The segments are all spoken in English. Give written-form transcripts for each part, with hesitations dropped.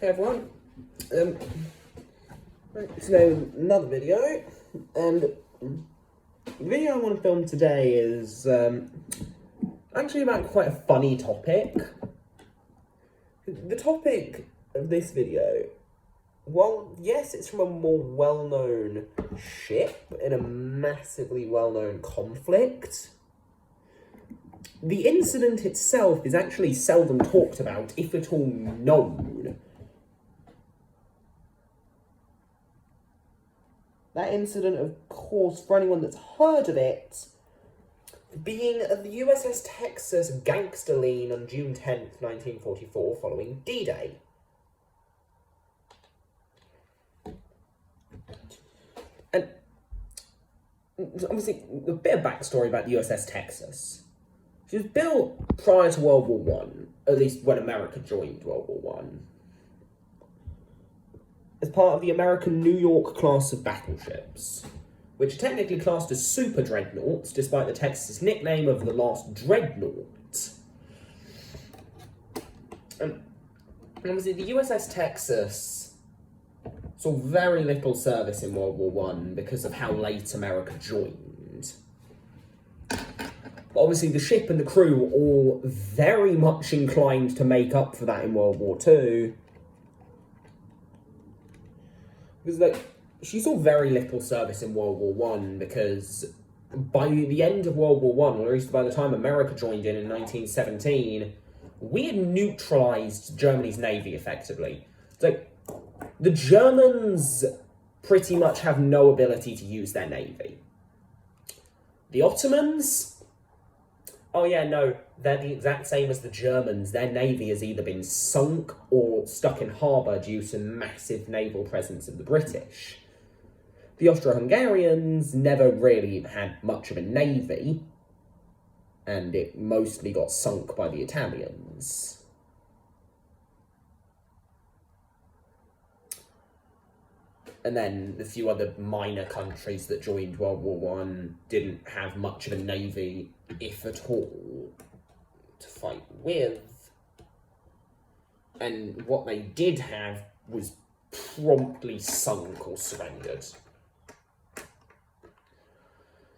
Hey everyone, so another video, and the video I want to film today is actually about quite a funny topic. The topic of this video, well, yes, it's from a more well-known ship in a massively well-known conflict. The incident itself is actually seldom talked about, if at all known. That incident, of course, for anyone that's heard of it, being the USS Texas gangsta lean on June 10th, 1944, following D-Day. And obviously, a bit of backstory about the USS Texas. She was built prior to World War I, at least when America joined World War I, as part of the American New York class of battleships, which are technically classed as super dreadnoughts, despite the Texas nickname of the last dreadnought. And obviously the USS Texas saw very little service in World War I because of how late America joined. But obviously the ship and the crew were all very much inclined to make up for that in World War II. Because, she saw very little service in World War I because by the end of World War I, or at least by the time America joined in 1917, we had neutralised Germany's navy effectively. The Germans pretty much have no ability to use their navy. The Ottomans, oh yeah, no, they're the exact same as the Germans. Their navy has either been sunk or stuck in harbour due to massive naval presence of the British. The Austro-Hungarians never really had much of a navy, and it mostly got sunk by the Italians. And then the few other minor countries that joined World War I didn't have much of a navy, if at all, to fight with. And what they did have was promptly sunk or surrendered.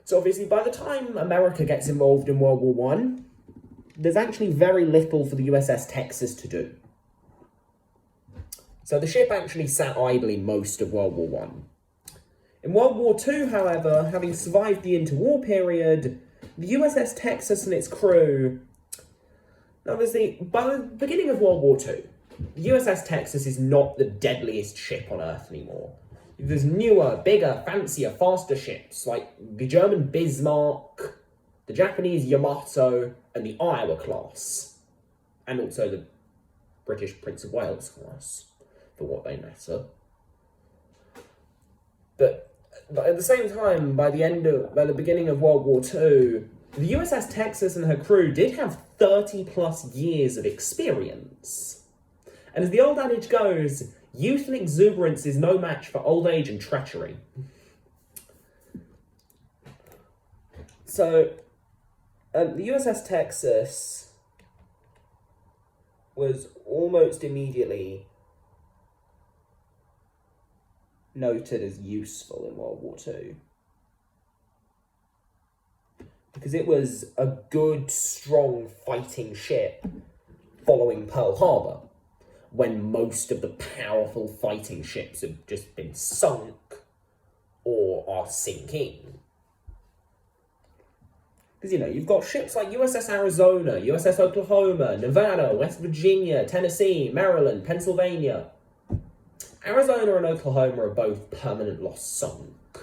So obviously by the time America gets involved in World War I, there's actually very little for the USS Texas to do. So the ship actually sat idly most of World War I. In World War II, however, having survived the interwar period, the USS Texas and its crew, obviously, by the beginning of World War II, the USS Texas is not the deadliest ship on Earth anymore. There's newer, bigger, fancier, faster ships like the German Bismarck, the Japanese Yamato, and the Iowa class, and also the British Prince of Wales class, for what they matter. But at the same time, by the beginning of World War II, the USS Texas and her crew did have 30 plus years of experience. And as the old adage goes, youth and exuberance is no match for old age and treachery. So, the USS Texas was almost immediately noted as useful in World War II. Because it was a good, strong fighting ship following Pearl Harbor, when most of the powerful fighting ships have just been sunk or are sinking. Because, you've got ships like USS Arizona, USS Oklahoma, Nevada, West Virginia, Tennessee, Maryland, Pennsylvania. Arizona and Oklahoma are both permanent loss sunk.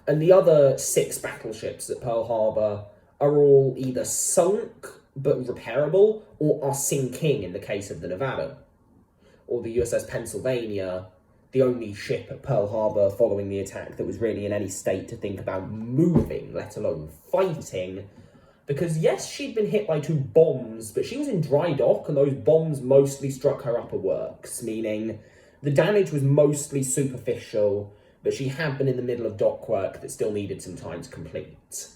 And the other 6 battleships at Pearl Harbor are all either sunk but repairable, or are sinking in the case of the Nevada. Or the USS Pennsylvania, the only ship at Pearl Harbor following the attack that was really in any state to think about moving, let alone fighting. Because yes, she'd been hit by 2 bombs, but she was in dry dock, and those bombs mostly struck her upper works, meaning the damage was mostly superficial, but she had been in the middle of dock work that still needed some time to complete.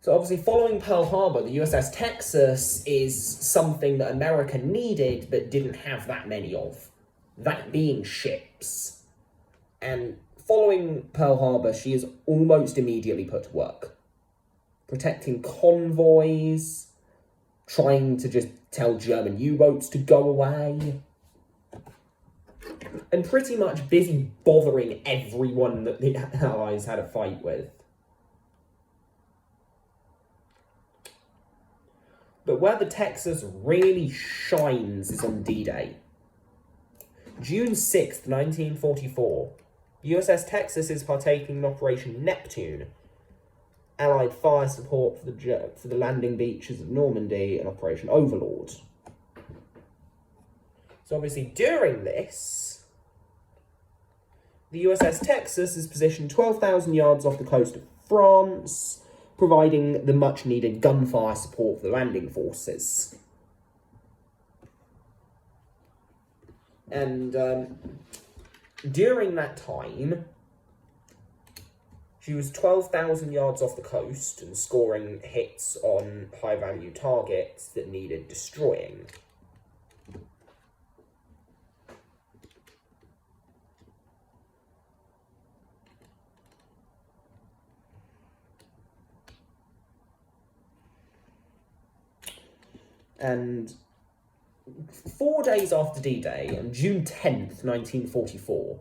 So obviously following Pearl Harbor, the USS Texas is something that America needed but didn't have that many of. That being ships. And following Pearl Harbor, she is almost immediately put to work. Protecting convoys, trying to just tell German U-boats to go away, and pretty much busy bothering everyone that the Allies had a fight with. But where the Texas really shines is on D-Day. June 6th, 1944, USS Texas is partaking in Operation Neptune, Allied fire support for the landing beaches of Normandy, and Operation Overlord. So obviously during this, the USS Texas is positioned 12,000 yards off the coast of France, providing the much-needed gunfire support for the landing forces. And during that time, she was 12,000 yards off the coast and scoring hits on high-value targets that needed destroying. And 4 days after D-Day, on June 10th, 1944,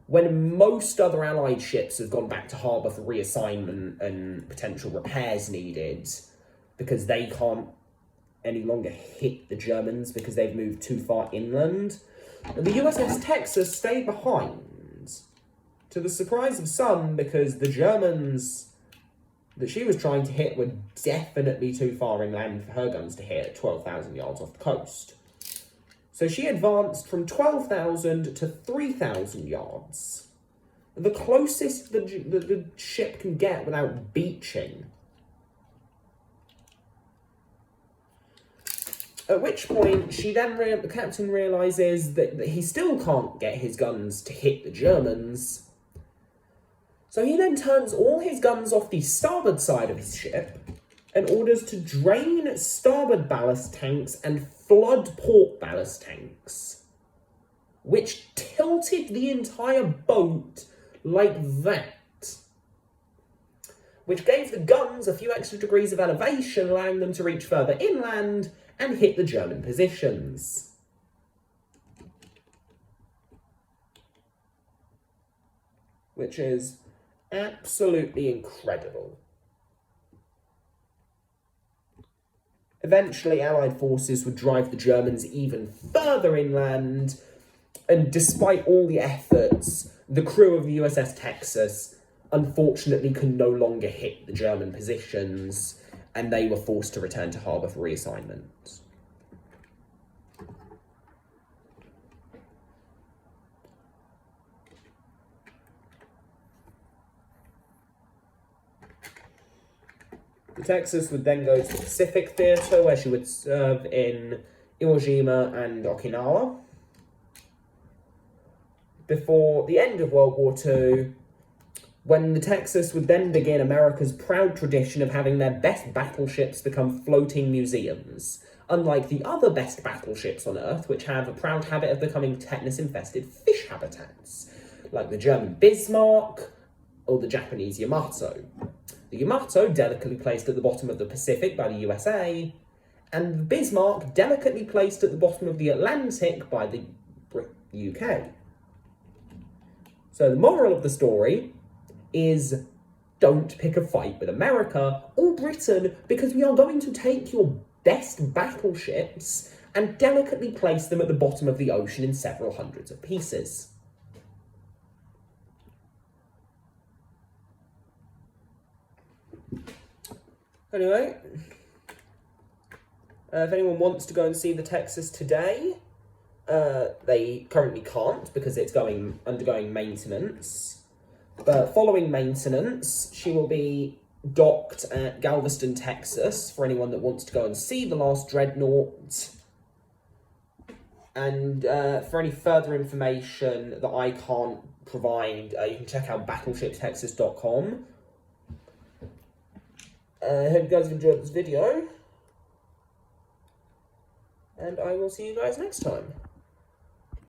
when most other Allied ships have gone back to harbour for reassignment and potential repairs needed, because they can't any longer hit the Germans because they've moved too far inland, the USS Texas stayed behind, to the surprise of some, because the Germans that she was trying to hit were definitely too far inland for her guns to hit at 12,000 yards off the coast. So she advanced from 12,000 to 3,000 yards, the closest the ship can get without beaching. At which point, the captain realises that he still can't get his guns to hit the Germans. So he then turns all his guns off the starboard side of his ship and orders to drain starboard ballast tanks and flood port ballast tanks, which tilted the entire boat like that, which gave the guns a few extra degrees of elevation, allowing them to reach further inland and hit the German positions. Which is absolutely incredible. Eventually, Allied forces would drive the Germans even further inland, and despite all the efforts, the crew of the USS Texas unfortunately could no longer hit the German positions, and they were forced to return to harbour for reassignment. The Texas would then go to the Pacific Theatre, where she would serve in Iwo Jima and Okinawa. Before the end of World War II, when the Texas would then begin America's proud tradition of having their best battleships become floating museums, unlike the other best battleships on Earth, which have a proud habit of becoming tetanus-infested fish habitats, like the German Bismarck or the Japanese Yamato. The Yamato, delicately placed at the bottom of the Pacific by the USA, and the Bismarck, delicately placed at the bottom of the Atlantic by the UK. So the moral of the story is, don't pick a fight with America or Britain, because we are going to take your best battleships and delicately place them at the bottom of the ocean in several hundreds of pieces. Anyway, if anyone wants to go and see the Texas today, they currently can't because it's undergoing maintenance. But following maintenance, she will be docked at Galveston, Texas, for anyone that wants to go and see the last dreadnought. And for any further information that I can't provide, you can check out battleshipstexas.com. I hope you guys have enjoyed this video, and I will see you guys next time.